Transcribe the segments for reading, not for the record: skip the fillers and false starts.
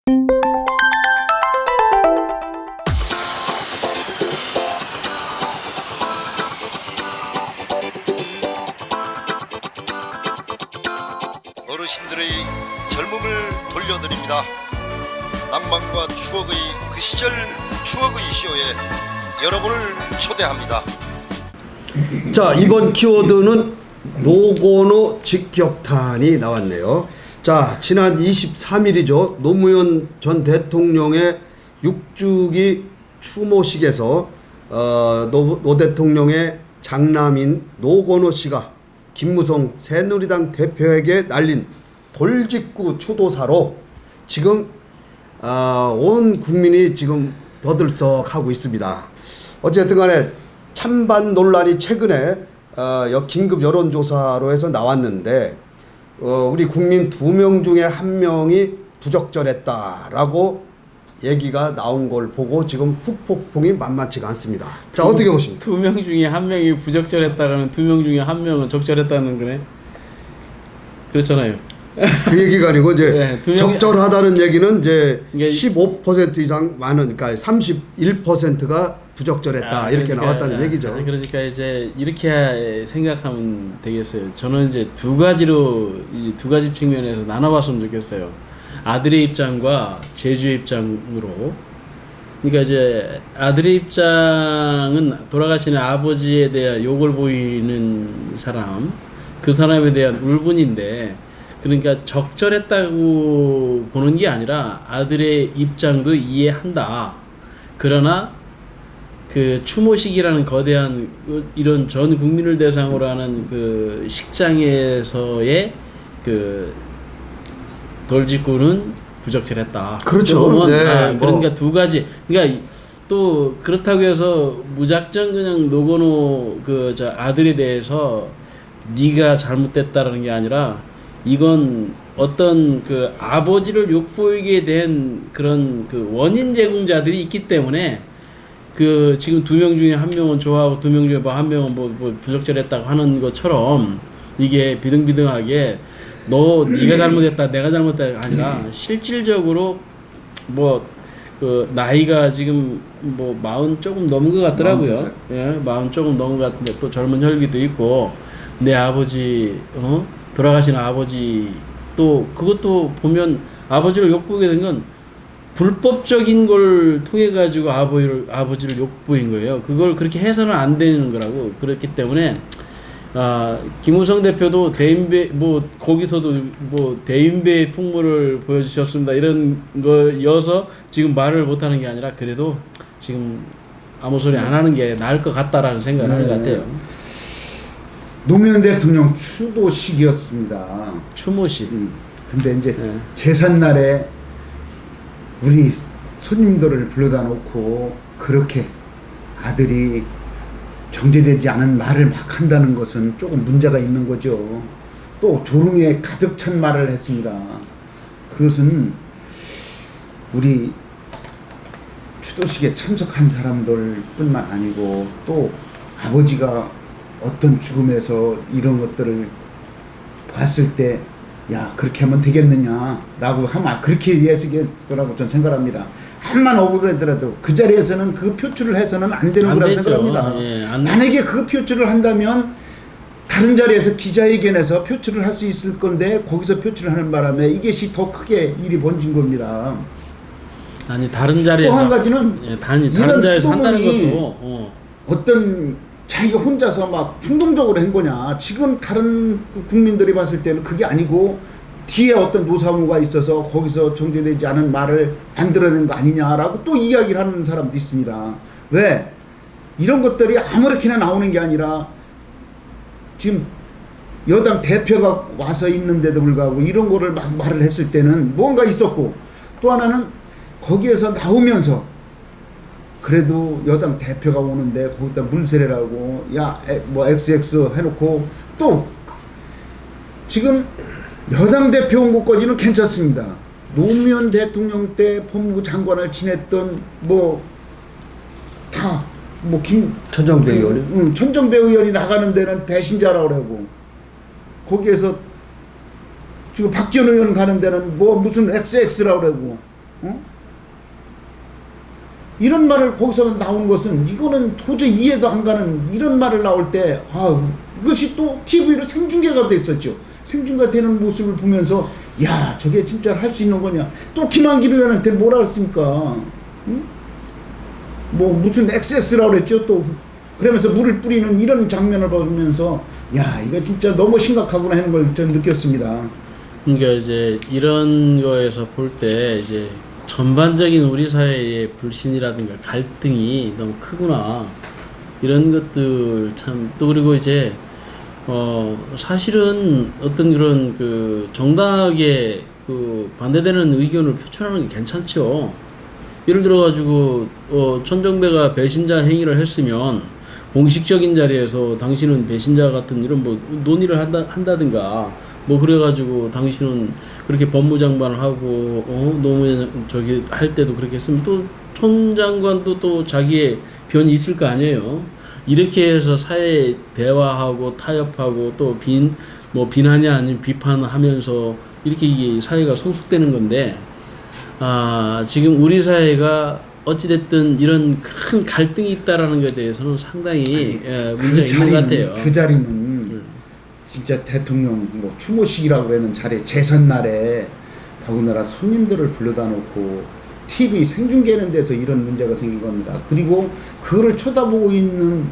어르신들의 젊음을 돌려드립니다. 낭만과 추억의 그 시절 추억의 쇼에 여러분을 초대합니다. 자, 이번 키워드는 노고노 직격탄이 나왔네요. 자, 지난 23일이죠. 노무현 전 대통령의 6주기 추모식에서 노 대통령의 장남인 노고노 씨가 김무성 새누리당 대표에게 날린 돌직구 추도사로 지금 온 국민이 지금 더들썩하고 있습니다. 어쨌든 간에 찬반 논란이 최근에 긴급 여론조사로 해서 나왔는데 우리 국민 2명 중에 1명이 부적절했다라고 얘기가 나온 걸 보고 지금 후폭풍이 만만치가 않습니다. 자, 어떻게 보십니까? 2명 중에 1명이 부적절했다가는 2명 중에 1명은 적절했다는 거네. 그렇잖아요. 그 얘기가 아니고 이제 네, 적절하다는 얘기는 이제 이게 15% 이상 많은, 그러니까 31%가 부적절했다 이렇게 나왔다는 얘기죠. 그러니까 이제 이렇게 생각하면 되겠어요. 저는 이제 두 가지 측면에서 나눠봤으면 좋겠어요. 아들의 입장과 제주의 입장으로. 그러니까 이제 아들의 입장은 돌아가신 아버지에 대한 욕을 보이는 사람, 그 사람에 대한 울분인데, 그러니까 적절했다고 보는 게 아니라 아들의 입장도 이해한다. 그러나 그 추모식이라는 거대한 이런 전 국민을 대상으로 하는 그 식장에서의 그 돌직구는 부적절했다. 그렇죠. 보면, 네, 그러니까 두 가지. 그러니까 또 그렇다고 해서 무작정 그냥 노고노 그 저 아들에 대해서 네가 잘못됐다라는 게 아니라, 이건 어떤 그 아버지를 욕보이게 된 그런 그 원인 제공자들이 있기 때문에, 그 지금 2명 중에 1명은 좋아하고 2명 중에 뭐 1명은 뭐 부적절했다고 하는 것처럼 이게 비등비등하게 네가 잘못했다 내가 잘못했다가 아니라 실질적으로 뭐 그 나이가 지금 뭐 40 조금 넘은 것 같더라고요. 42살. 예, 40 조금 넘은 것 같은데 또 젊은 혈기도 있고, 내 아버지 돌아가신 아버지 또 그것도 보면 아버지를 욕보게 된 건 불법적인 걸 통해 가지고 아버지를 욕보인 거예요. 그걸 그렇게 해서는 안 되는 거라고. 그렇기 때문에 김무성 대표도 대인배 뭐 거기서도 뭐 대인배의 풍모를 보여주셨습니다 이런 거여서 지금 말을 못하는 게 아니라, 그래도 지금 아무 소리 안 하는 게 나을 것 같다라는 생각을 하는 것 같아요. 노무현 대통령 추도식이었습니다. 추모식. 근데 이제 제삿날에 우리 손님들을 불러다 놓고 그렇게 아들이 정제되지 않은 말을 막 한다는 것은 조금 문제가 있는 거죠. 또 조롱에 가득 찬 말을 했습니다. 그것은 우리 추도식에 참석한 사람들 뿐만 아니고 또 아버지가 어떤 죽음에서 이런 것들을 봤을 때 야, 그렇게 하면 되겠느냐라고 하면 그렇게 예식할 거라고 저는 생각합니다. 한만 억울하더라도 그 자리에서는 그 표출을 해서는 안 되는 거라고 생각합니다. 예, 만약에 그 표출을 한다면 다른 자리에서 기자회견에서 표출을 할 수 있을 건데 거기서 표출을 하는 바람에 이것이 더 크게 일이 번진 겁니다. 아니 다른 자리에서 또 한 가지는 다른 자리에서 한다는 것도 어떤 자기가 혼자서 막 충동적으로 한 거냐. 지금 다른 국민들이 봤을 때는 그게 아니고 뒤에 어떤 노사모가 있어서 거기서 정제되지 않은 말을 만들어낸 거 아니냐라고 또 이야기를 하는 사람도 있습니다. 왜? 이런 것들이 아무렇게나 나오는 게 아니라 지금 여당 대표가 와서 있는데도 불구하고 이런 거를 막 말을 했을 때는 뭔가 있었고, 또 하나는 거기에서 나오면서 그래도 여당 대표가 오는데 거기다 물세례라고 뭐 XX 해놓고, 또 지금 여당 대표 온 것까지는 괜찮습니다. 노무현 대통령 때 법무부 장관을 지냈던 천정배 의원이? 천정배 의원이 나가는 데는 배신자라고 그러고, 거기에서 지금 박지원 의원 가는 데는 무슨 XX라고 그러고, 이런 말을 거기서 나온 것은 이거는 도저히 이해도 안 가는 이런 말을 나올 때 이것이 또 TV로 생중계가 됐었죠. 생중계가 되는 모습을 보면서 야 저게 진짜 할 수 있는 거냐. 또 김한길 의원한테 뭐라 그랬습니까? 응? 뭐 무슨 XX라고 그랬죠. 또 그러면서 물을 뿌리는 이런 장면을 보면서 야 이거 진짜 너무 심각하구나 하는 걸 좀 느꼈습니다. 그러니까 이제 이런 거에서 볼 때 이제 전반적인 우리 사회의 불신이라든가 갈등이 너무 크구나 이런 것들 참 또 그리고 이제 사실은 어떤 그런 그 정당하게 그 반대되는 의견을 표출하는 게 괜찮죠. 예를 들어 가지고 천정배가 배신자 행위를 했으면 공식적인 자리에서 당신은 배신자 같은 이런 뭐 논의를 한다든가 뭐 그래가지고 당신은 그렇게 법무장관을 하고 노무현 저기 할 때도 그렇게 했으면 또 촌장관도 또 자기의 변이 있을 거 아니에요. 이렇게 해서 사회 대화하고 타협하고 또 비난이 아닌 비판하면서 이렇게 이게 사회가 성숙되는 건데 지금 우리 사회가 어찌됐든 이런 큰 갈등이 있다라는 것에 대해서는 상당히 문제가 있는 것 같아요. 그 자리는 진짜 대통령 뭐 추모식이라고 하는 자리에 제삿날에 더군다나 손님들을 불러다 놓고 TV 생중계하는 데서 이런 문제가 생긴 겁니다. 그리고 그거를 쳐다보고 있는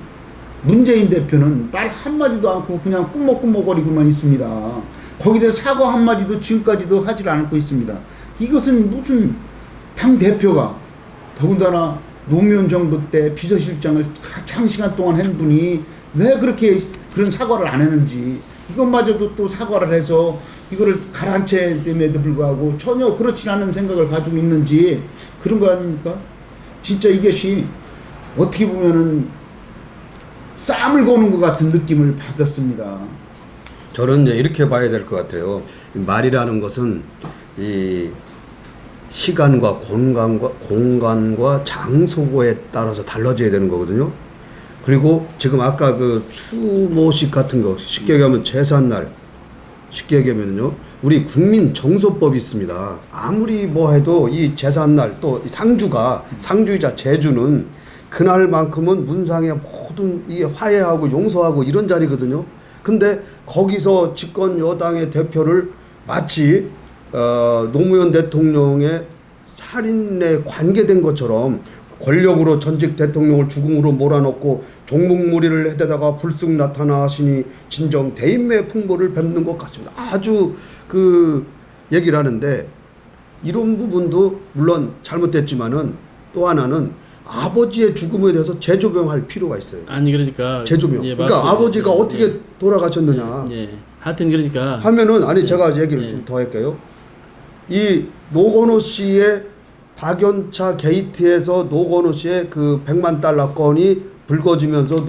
문재인 대표는 말 한마디도 않고 그냥 꾸벅꾸벅거리고만 있습니다. 거기서 사과 한마디도 지금까지도 하질 않고 있습니다. 이것은 무슨 당 대표가 더군다나 노무현 정부 때 비서실장을 장시간 동안 한 분이 왜 그렇게 그런 사과를 안 했는지 이것마저도 또 사과를 해서 이거를 가라앉힘에도 불구하고 전혀 그렇지 않은 생각을 가지고 있는지 그런 거 아닙니까? 진짜 이것이 어떻게 보면은 쌈을 거는 것 같은 느낌을 받았습니다. 저는 이제 이렇게 봐야 될 것 같아요. 말이라는 것은 이 시간과 공간과 장소에 따라서 달라져야 되는 거거든요. 그리고 지금 아까 그 추모식 같은 거 쉽게 얘기하면 제삿날 쉽게 얘기하면요 우리 국민 정서법이 있습니다. 아무리 뭐 해도 이 제삿날 또 상주이자 제주는 그날만큼은 문상에 모든 이게 화해하고 용서하고 이런 자리거든요. 근데 거기서 집권 여당의 대표를 마치 노무현 대통령의 살인에 관계된 것처럼 권력으로 전직 대통령을 죽음으로 몰아넣고 종북무리를 해대다가 불쑥 나타나시니 진정 대인매 풍보를 뵙는 것 같습니다. 아주 그 얘기를 하는데 이런 부분도 물론 잘못됐지만은 또 하나는 아버지의 죽음에 대해서 재조명할 필요가 있어요. 아니 그러니까 재조명. 예, 그러니까 맞습니다. 아버지가 어떻게 돌아가셨느냐. 하여튼 그러니까 하면은 제가 얘기를 좀 더 할게요. 이 노건호 씨의 박연차 게이트에서 노건호 씨의 그 100만 달러 건이 불거지면서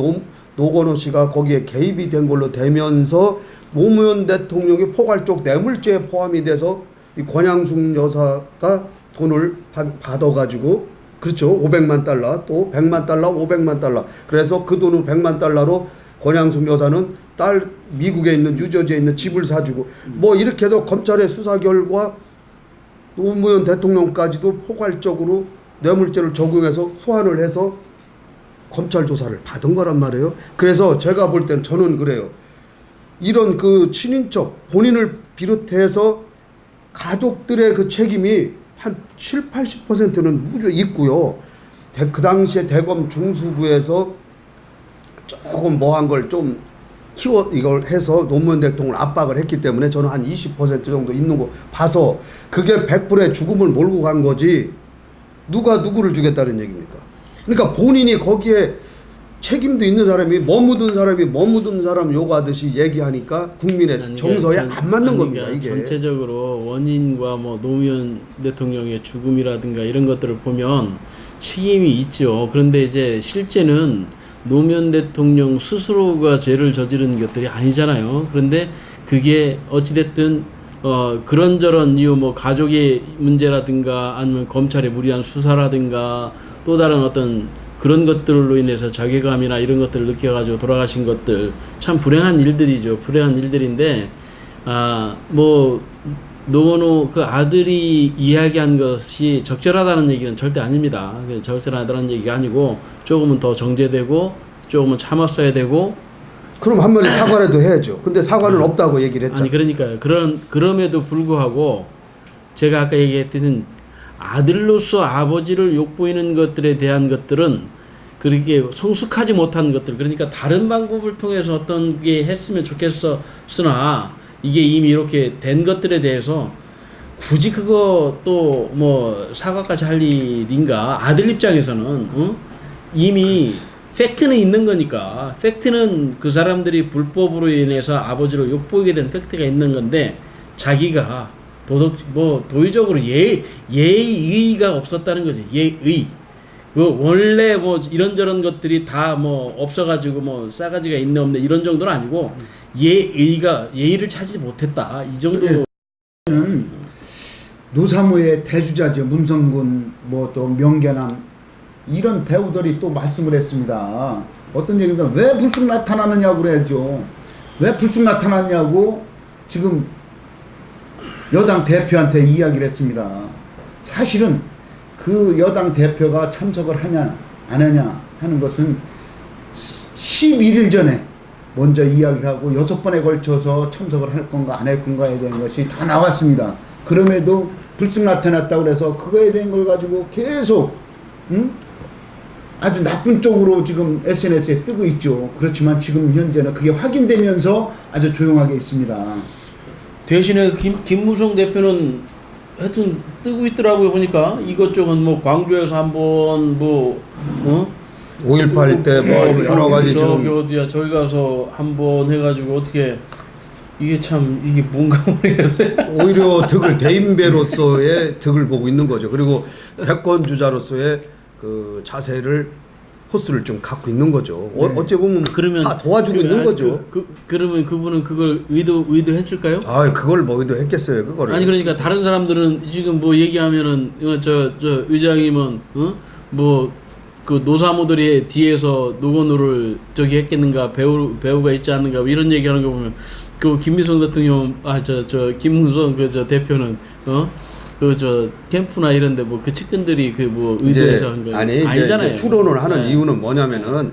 노건호 씨가 거기에 개입이 된 걸로 되면서 노무현 대통령이 포괄적 뇌물죄에 포함이 돼서 이 권양숙 여사가 돈을 받아가지고 그렇죠. 500만 달러 또 100만 달러 500만 달러 그래서 그 돈을 100만 달러로 권양숙 여사는 미국에 있는 뉴저지에 있는 집을 사주고 뭐 이렇게 해서 검찰의 수사 결과 노무현 대통령까지도 포괄적으로 뇌물죄를 적용해서 소환을 해서 검찰 조사를 받은 거란 말이에요. 그래서 제가 볼 땐 저는 그래요. 이런 그 친인척 본인을 비롯해서 가족들의 그 책임이 한 7, 80%는 무려 있고요. 그 당시에 대검 중수부에서 조금 뭐한 걸 좀 이걸 해서 노무현 대통령을 압박을 했기 때문에 저는 한 20% 정도 있는 거 봐서 그게 100%의 죽음을 몰고 간 거지 누가 누구를 주겠다는 얘기입니까? 그러니까 본인이 거기에 책임도 있는 사람이 머무든 사람 욕하듯이 얘기하니까 국민의 정서에 안 맞는 겁니다. 이게 전체적으로 원인과 뭐 노무현 대통령의 죽음이라든가 이런 것들을 보면 책임이 있죠. 그런데 이제 실제는 노무현 대통령 스스로가 죄를 저지른 것들이 아니잖아요. 그런데 그게 어찌됐든 그런저런 이유 뭐 가족의 문제라든가 아니면 검찰의 무리한 수사라든가 또 다른 어떤 그런 것들로 인해서 자괴감이나 이런 것들을 느껴가지고 돌아가신 것들 참 불행한 일들이죠. 불행한 일들인데 뭐 노건호 그 아들이 이야기한 것이 적절하다는 얘기는 절대 아닙니다. 적절하다는 얘기가 아니고 조금은 더 정제되고 조금은 참았어야 되고. 그럼 한마디 사과라도 해야죠. 근데 사과는 없다고 얘기를 했잖아요. 아니 그러니까요. 그럼에도 불구하고 제가 아까 얘기했던 아들로서 아버지를 욕보이는 것들에 대한 것들은 그렇게 성숙하지 못한 것들, 그러니까 다른 방법을 통해서 어떤 게 했으면 좋겠으나 이게 이미 이렇게 된 것들에 대해서 굳이 그거 또 뭐 사과까지 할 일인가? 아들 입장에서는 이미 팩트는 있는 거니까, 팩트는 그 사람들이 불법으로 인해서 아버지를 욕보이게 된 팩트가 있는 건데, 자기가 도의적으로 예의가 없었다는 거지. 예의. 그 원래 뭐 이런저런 것들이 다 뭐 없어가지고 뭐 싸가지가 있네 없네 이런 정도는 아니고, 예의를 찾지 못했다 이 정도. 노사모의 대주자죠. 문성군, 뭐 또 명계남, 이런 배우들이 또 말씀을 했습니다. 어떤 얘기입니까? 왜 불쑥 나타나느냐고 그래야죠. 왜 불쑥 나타났냐고 지금 여당 대표한테 이야기를 했습니다. 사실은 그 여당 대표가 참석을 하냐 안 하냐 하는 것은 11일 전에 먼저 이야기를 하고 6번에 걸쳐서 참석을 할 건가 안 할 건가에 대한 것이 다 나왔습니다. 그럼에도 불쑥 나타났다고 그래서 그거에 대한 걸 가지고 계속 아주 나쁜 쪽으로 지금 SNS에 뜨고 있죠. 그렇지만 지금 현재는 그게 확인되면서 아주 조용하게 있습니다. 대신에 김무성 대표는 하여튼 뜨고 있더라고요. 보니까 이것저것 뭐 광주에서 한번 5.18 때 뭐 여러 가지 저기 지금 어디야 저기 가서 한번 해가지고 어떻게 이게 참 이게 뭔가 모르겠어요. 오히려 득을 대인배로서의 득을 보고 있는 거죠. 그리고 대권 주자로서의 그 자세를 포스를 좀 갖고 있는 거죠. 네. 어찌 보면 그러면 다 도와주고 있는 거죠. 그러면 그분은 그걸 의도했을까요? 아, 그걸 뭐 의도했겠어요, 그거를. 아니 그러니까 다른 사람들은 지금 뭐 얘기하면은 저 의장님은 뭐 그 노사모들이 뒤에서 노건호를 저기 했겠는가 배우가 있지 않는가 뭐 이런 얘기하는 거 보면 그 김미성 대통령 김무성 그 저 대표는 그 저 캠프나 이런데 뭐 그 측근들이 그 뭐 의도해서 한 거 아니잖아요. 이제 추론을 하는 네. 이유는 뭐냐면은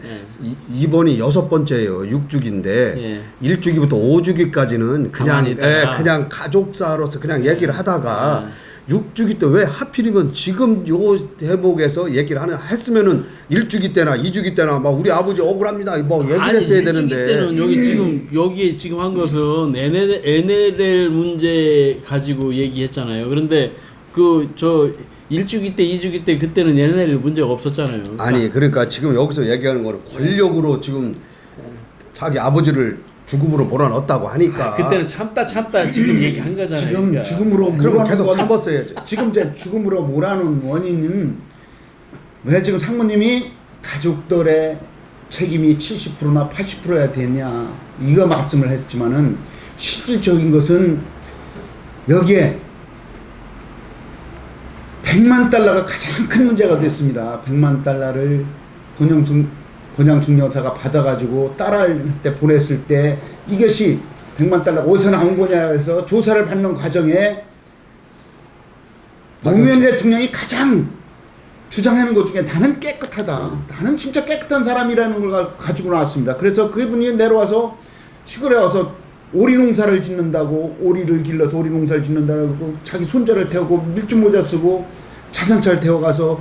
이번이 6번째예요. 6주기인데 예. 1주기부터 5주기까지는 가만히 있다가. 그냥 가족사로서 그냥 얘기를 하다가 6주기 때 왜 하필이면 지금 요 대목에서 얘기를 했으면은 1주기 때나 2주기 때나 막 우리 아버지 억울합니다 뭐 얘기를 했어야 되는데. 때는 여기에 지금 한 것은 NLL 문제 가지고 얘기했잖아요. 그런데 그 저 1주기 때 2주기 때 그때는 NLL 문제가 없었잖아요. 아니 그러니까 지금 여기서 얘기하는 거는 권력으로 지금 자기 아버지를 죽음으로 몰아넣었다고 하니까. 그때는 참다 지금 얘기한 거잖아요. 지금 그러니까. 죽음으로 그럼 계속 참았어야죠. 지금 이제 죽음으로 몰아넣은 원인은 왜 지금 상무님이 가족들의 책임이 70%나 80%야 되냐 이거 말씀을 했지만은 실질적인 것은 여기에 100만 달러가 가장 큰 문제가 됐습니다. 100만 달러를 권양숙 여사가 받아가지고 딸한테 보냈을 때 이것이 100만 달러가 어디서 나온 거냐 해서 조사를 받는 과정에 노무현 대통령이 가장 주장하는 것 중에 나는 깨끗하다. 나는 진짜 깨끗한 사람이라는 걸 가지고 나왔습니다. 그래서 그분이 내려와서 시골에 와서 오리 농사를 짓는다고 오리를 길러서 오리 농사를 짓는다고 자기 손자를 태우고 밀짚 모자 쓰고 자전차를 태워가서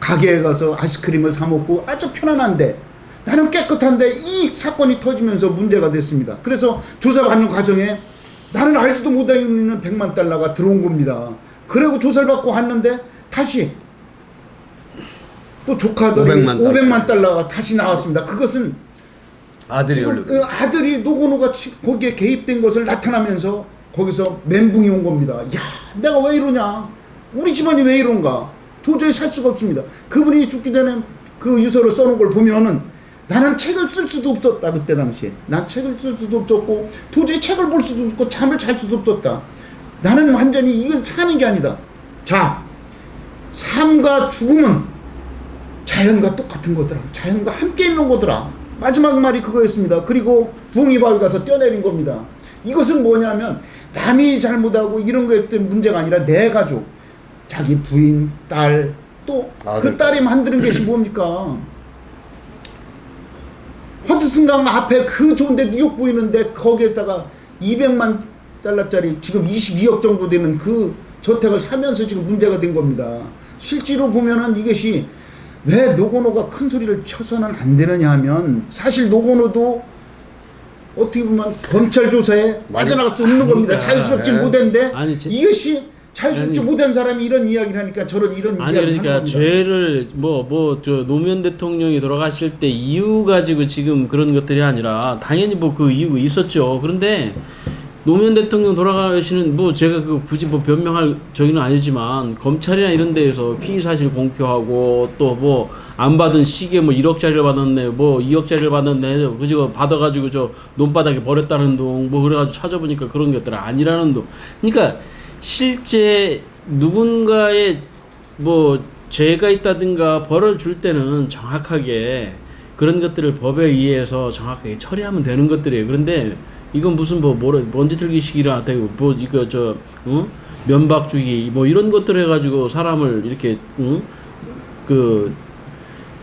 가게에 가서 아이스크림을 사 먹고 아주 편안한데 나는 깨끗한데 이 사건이 터지면서 문제가 됐습니다. 그래서 조사받는 과정에 나는 알지도 못하는 100만 달러가 들어온 겁니다. 그리고 조사를 받고 왔는데 다시 또 조카들이 500만 달러가 다시 나왔습니다. 그것은 아들이 노건호가 거기에 개입된 것을 나타나면서 거기서 멘붕이 온 겁니다. 야, 내가 왜 이러냐? 우리 집안이 왜 이런가? 도저히 살 수가 없습니다. 그분이 죽기 전에 그 유서를 써놓은 걸 보면은 나는 책을 쓸 수도 없었다. 그때 당시에 난 책을 쓸 수도 없었고 도저히 책을 볼 수도 없고 잠을 잘 수도 없었다. 나는 완전히 이건 사는 게 아니다. 자, 삶과 죽음은 자연과 똑같은 거더라. 자연과 함께 있는 거더라. 마지막 말이 그거였습니다. 그리고 부엉이 바위 가서 뛰어내린 겁니다. 이것은 뭐냐면 남이 잘못하고 이런 거에 때문에 문제가 아니라 내 가족, 자기 부인, 딸, 또 그 딸이 만드는 것이 뭡니까? 허드슨강 앞에 그 좋은데 뉴욕 보이는데 거기에다가 200만 달러짜리 지금 22억 정도 되는 그 저택을 사면서 지금 문제가 된 겁니다. 실제로 보면은 이것이 왜 노고노가 큰 소리를 쳐서는 안 되느냐 하면 사실 노고노도 어떻게 보면 검찰 조사에 빠져나갈 수 없는 겁니다. 자유스럽지 못한데 이것이 자유스럽지 못한 사람이 이런 이야기를 하니까 저런 이런 아니 이야기를 그러니까 하는 겁니다. 죄를 저 노무현 대통령이 돌아가실 때 이유 가지고 지금 그런 것들이 아니라 당연히 뭐 그 이유가 있었죠. 그런데 노무현 대통령 돌아가시는 뭐 제가 그 굳이 뭐 변명할 저기는 아니지만 검찰이나 이런 데에서 피의 사실 공표하고 또 뭐 안 받은 시계 뭐 1억짜리를 받았네 뭐 2억짜리를 받았네 그저 받아가지고 저 논바닥에 버렸다는 둥 뭐 그래가지고 찾아보니까 그런 것들 아니라는 둥. 그러니까 실제 누군가의 뭐 죄가 있다든가 벌을 줄 때는 정확하게 그런 것들을 법에 의해서 정확하게 처리하면 되는 것들이에요. 그런데 이건 무슨 뭐 먼지 틀기식이라 되고 뭐 이거 저 면박주의 뭐 이런 것들 해가지고 사람을 이렇게 그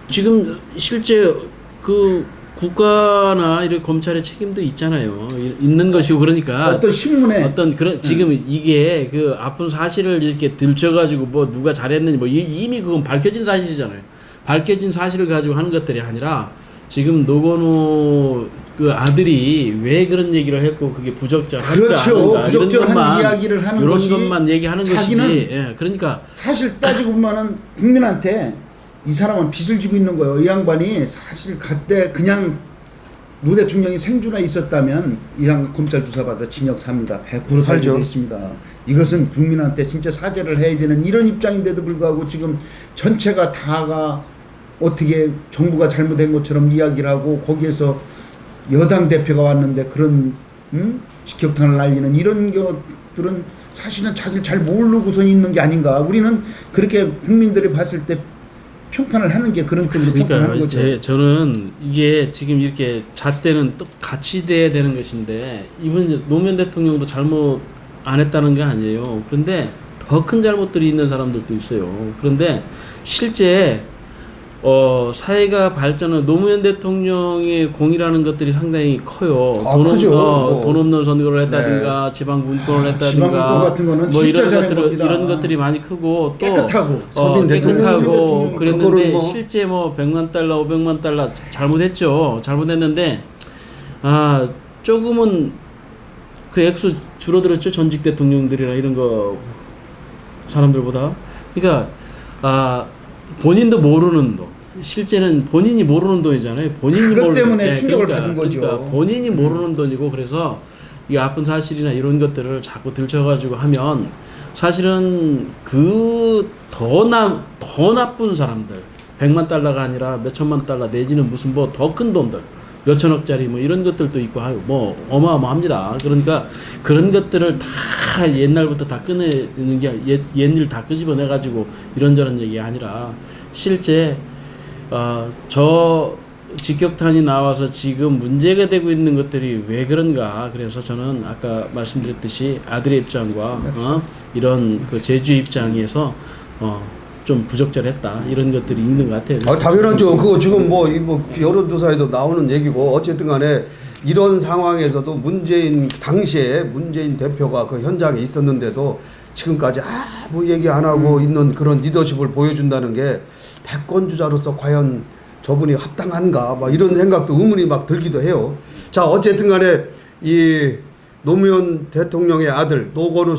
지금 실제 그 국가나 이런 검찰의 책임도 있잖아요. 있는 것이고 그러니까 어떤 신문에 어떤 그런 지금 이게 그 아픈 사실을 이렇게 들춰가지고 뭐 누가 잘했는지 뭐 이미 그건 밝혀진 사실이잖아요. 밝혀진 사실을 가지고 하는 것들이 아니라 지금 노건호 그 아들이 왜 그런 얘기를 했고 그게 부적절한가 그렇죠. 아닌가 이런 부적절한 것만 이야기를 하는 이런 것이 것만 얘기하는 것이지. 예, 그러니까 사실 따지고 보면은 국민한테 이 사람은 빚을 지고 있는 거예요. 이 양반이 사실 그때 그냥 노 대통령이 생존해 있었다면 이 양반 검찰 조사받아 징역 삽니다. 100% 살게 돼 있습니다. 이것은 국민한테 진짜 사죄를 해야 되는 이런 입장인데도 불구하고 지금 전체가 다가 어떻게 정부가 잘못된 것처럼 이야기를 하고 거기에서 여당 대표가 왔는데 그런 직격탄을 날리는 이런 것들은 사실은 자기를 잘 모르고서 있는 게 아닌가. 우리는 그렇게 국민들이 봤을 때 평판을 하는 게 그런 쪽으로 평판하는 거죠. 저는 이게 지금 이렇게 잣대는 또 같이 돼야 되는 것인데 이번 노무현 대통령도 잘못 안 했다는 게 아니에요. 그런데 더 큰 잘못들이 있는 사람들도 있어요. 그런데 실제 사회가 발전은 노무현 대통령의 공이라는 것들이 상당히 커요. 돈 없는 선거를 했다든가 네. 지방 분권을 했다든가 지방 분권 같은 거는 뭐 진짜 이런 것들이 많이 크고 또 깨끗하고 깨끗하고 그랬는데 실제 뭐 100만 달러, 500만 달러 잘못했죠. 잘못했는데 조금은 그 액수 줄어들었죠. 전직 대통령들이나 이런 거 사람들보다. 그러니까 본인도 모르는 돈. 실제는 본인이 모르는 돈이잖아요. 본인이 그것 때문에 충격을 받은 거죠. 그러니까 본인이 모르는 돈이고 그래서 이 아픈 사실이나 이런 것들을 자꾸 들춰가지고 하면 사실은 그 더 나쁜 사람들 100만 달러가 아니라 몇 천만 달러 내지는 무슨 뭐 더 큰 돈들 몇 천억짜리 뭐 이런 것들도 있고 뭐 어마어마합니다. 그러니까 그런 것들을 다 옛날부터 다 꺼내는 게 옛일 다 끄집어내가지고 이런저런 얘기 아니라 실제 저 직격탄이 나와서 지금 문제가 되고 있는 것들이 왜 그런가. 그래서 저는 아까 말씀드렸듯이 아들의 입장과 이런 그 제주의 입장에서 좀 부적절했다 이런 것들이 있는 것 같아요. 당연하죠. 그거 지금 뭐 여론조사에도 나오는 얘기고 어쨌든 간에 이런 상황에서도 당시에 문재인 대표가 그 현장에 있었는데도 지금까지 아무 얘기 안 하고 있는 그런 리더십을 보여준다는 게 대권주자로서 과연 저분이 합당한가 막 이런 생각도 의문이 막 들기도 해요. 자, 어쨌든 간에 이 노무현 대통령의 아들 노건호